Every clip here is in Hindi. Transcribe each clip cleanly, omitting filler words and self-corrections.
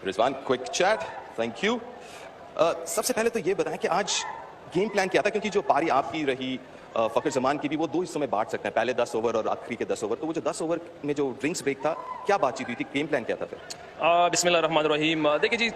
Rizwan, quick chat, thank you. सबसे पहले तो ये बताएं कि आज गेम प्लान क्या था, क्योंकि जो पारी आपकी रही फखर जमान की भी, वो दो हिस्सों में बांट सकते हैं, पहले 10 ओवर और आखिरी के 10 ओवर। तो वो जो 10 ओवर में जो ड्रिंक्स ब्रेक था, क्या बातचीत हुई थी, गेम प्लान क्या था फिर? बिस्मिल्लाहिर्रहमानिर्रहीम। देखिए जी,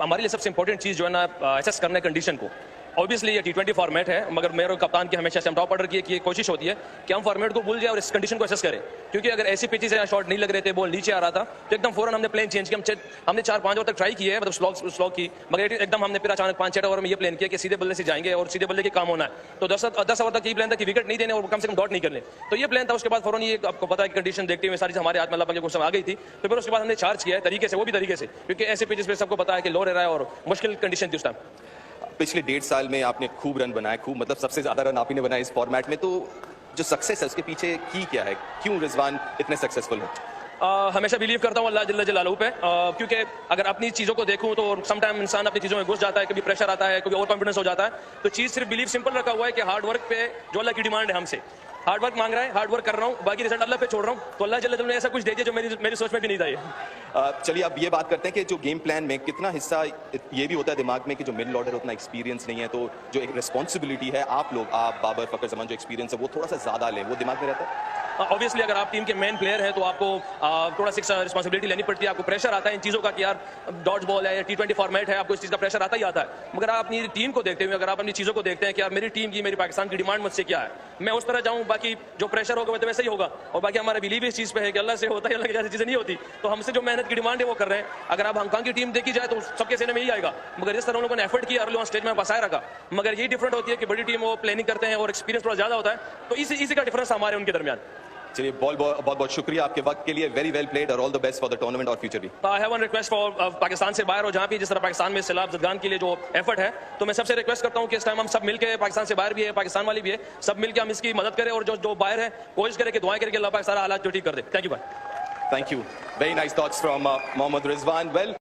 हमारे लिए सबसे इंपॉर्टेंट चीज़ जो है ना, एसेस करना है कंडीशन को। ऑब्वियसली ये T20 फॉर्मेट है, मगर मेरे कप्तान की हमेशा से हम टॉप ऑर्डर की कोशिश होती है कि हम फॉर्मेट को भूल जाए और इस कंडीशन को एसेस करें। क्योंकि अगर ऐसी पिचेस है, शॉट नहीं लग रहे थे, बॉल नीचे आ रहा था, तो एकदम फौरन हमने प्लान चेंज किया। हमने 4-5 ओवर तक ट्राई किया है, मतलब स्लॉग की, मगर एकदम हमने फिर अचानक 5-6 ओवर में ये प्लान किया कि सीधे बल्ले से जाएंगे और सीधे बल्ले के काम होना है। तो 10 ओवर तक ये प्लान था कि विकेट नहीं देने और कम से कम डॉट नहीं करने। तो ये प्लान था। उसके बाद फौरन ये आपको पता है कंडीशन देखते हुए सारी हमारे हाथ में अल्लाह के कुछ आ गई थी। तो फिर उसके बाद हमने चार्ज किया है तरीके से, वो भी तरीके से, क्योंकि ऐसे पिचेस पे सबको पता है कि लो रह रहा है और मुश्किल कंडीशन थी उस टाइम। पिछले 1.5 साल में आपने खूब रन बनाए, खूब मतलब सबसे ज्यादा रन आप ही ने बनाए इस फॉर्मेट में। तो जो सक्सेस है उसके पीछे की क्या है, क्यों रिजवान इतने सक्सेसफुल है? हमेशा बिलीव करता हूँ अल्लाह जल्ल जलालहू पे, क्योंकि अगर अपनी चीज़ों को देखूँ तो सम टाइम इंसान अपनी चीज़ों में घुस जाता है, कभी प्रेशर आता है, कभी ओवर कॉन्फिडेंस हो जाता है। तो चीज़ सिर्फ बिलीव सिंपल रखा हुआ है कि हार्ड वर्क पे जो अल्लाह की डिमांड है हमसे, हार्ड वर्क मांग रहा है, हार्ड वर्क कर रहा हूँ, बाकी रिजल्ट अल्लाह पे छोड़ रहा हूँ। तो अल्लाह जल्ल जलालहू ने ऐसा कुछ दे दिया जो मेरी सोच में भी नहीं था ये। चलिए अब ये बात करते हैं कि जो गेम प्लान में कितना हिस्सा ये भी होता है दिमाग में कि जो मिडिल ऑर्डर उतना एक्सपीरियंस नहीं है, तो जो एक रिस्पॉन्सिबिलिटी है आप बाबर, फखर जमान, जो एक्सपीरियंस है वो थोड़ा सा ज्यादा लें, वो दिमाग में रहता है? ऑब्वियसली अगर आप टीम के मेन प्लेयर हैं तो आपको थोड़ा सा रिस्पॉन्सिबिलिटी लेनी पड़ती है। आपको प्रेशर आता है इन चीज़ों का कि यार डॉज बॉल है या T20 फॉर्मेट है, आपको इस चीज़ का प्रेशर आता ही आता है। मगर आप अपनी टीम को देखते हुए, अगर आप अपनी चीज़ों को देखते हैं कि यार मेरी टीम की, मेरी पाकिस्तान की डिमांड मुझसे क्या है, मैं उस तरह जाऊँ, बाकी जो प्रेशर होगा वो तो वैसे ही होगा। और बाकी हमारा बिलीव इस चीज़ पे है कि अल्लाह से होता है, अल्लाह की जैसी चीज़ें नहीं होती। तो हमसे जो मेहनत की डिमांड है वो कर रहे हैं। अगर आप हांगकांग की टीम देखी जाए तो सबके सीने में ही आएगा, मगर जिस तरह उन लोगों ने एफर्ट किया, अर्ली ऑन स्टेज में बसाए रखा। मगर यही डिफरेंट होती है कि बड़ी टीम वो प्लानिंग करते हैं और एक्सपीरियंस थोड़ा ज़्यादा होता है। तो इसी का डिफरेंस हमारे उनके दरमियान। चलिए बहुत बहुत शुक्रिया आपके वक्त के लिए, वेरी वेल प्लेड और all the best for the tournament और फ्यूचर भी। I have one request for Pakistan से बाहर, और जहाँ भी जिस तरह पाकिस्तान में सैलाब जदगान के लिए जो एफर्ट है, तो मैं सबसे रिक्वेस्ट करता हूँ कि इस टाइम हम सब मिलकर, पाकिस्तान से बाहर भी है, पाकिस्तान वाली भी है, सब मिलकर हम इसकी मदद करें और जो बाहर है कोशिश करें कि दुआएं करके अल्लाह पाक सारा हालात जो ठीक कर दे। थैंक यू भाई। Thank you, very nice thoughts from Mohammad Rizwan. Well